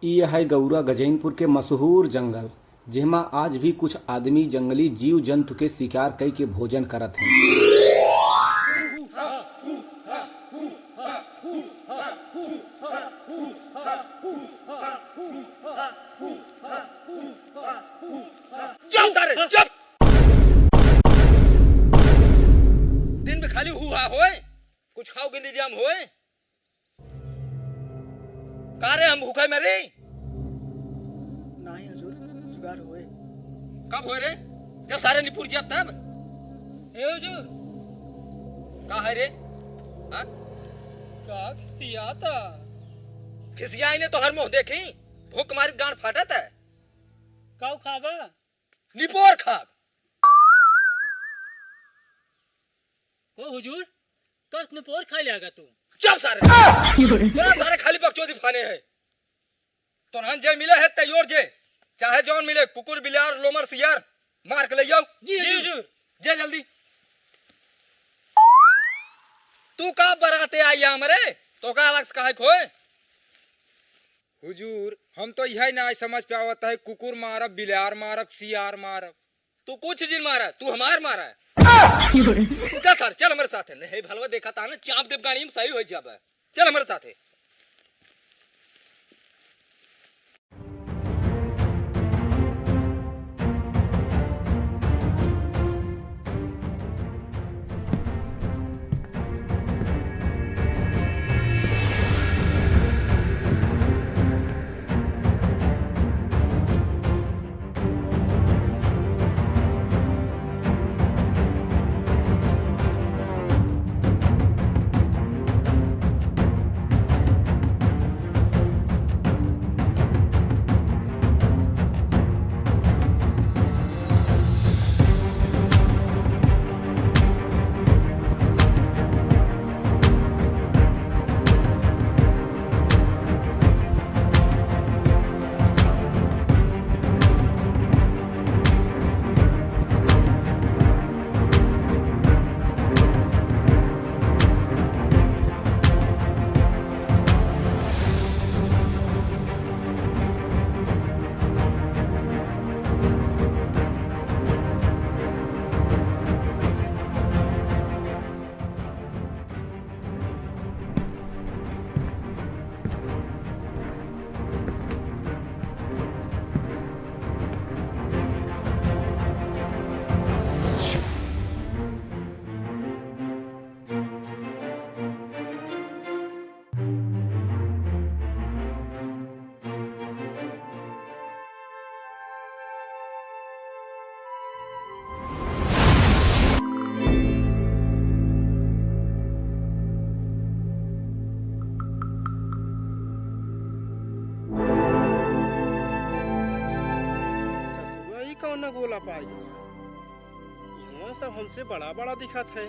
इ है गौरा गजैनपुर के मशहूर जंगल, जेमा आज भी कुछ आदमी जंगली जीव जंतु के शिकार कई के भोजन करत हैं। चुप सारे चुप। दिन में खाली हुआ होए, कुछ खाओ गिंदी जाम होए। कारे हम भूखे मरे नहीं हुजूर, जुगाड़ होए। कब होए रे? जब सारे निपुर जब तब ए हुजूर, का है रे? हाँ? का खिसियाता? खिसियाई ने तो हर मुंह देखी, भूख मारी गांड फाटत है। काऊ खाबा? निपोर खाब। को हुजूर, कस ने पोर खा लियागा तू? चुप सारे। तोरा सारे खाली बकचोदी फाने हैं। तोरहन जे मिले है तैयोर जे, चाहे जौन मिले, कुकुर बिलार लोमर सियार मार के ले जाओ। जी हुजूर। जे जल्दी। तू का बराते आई हमरे, तो का अलग से काहे खोए? हुजूर, हम तो यह ना समझ पे आवता है, कुकुर मारब, बिलार मारब, सियार मारब। तू कुछ जिन मारा, तू हमार मारा है। चल सारे चल हमारे साथ है। नहीं भलवा देखा था ना, चाप देव गाड़ी में सही हो जाबे। चल हमारे साथ है। ससुरा ही कौन न बोला पाई। यहाँ सब हमसे बड़ा बड़ा दिखत है।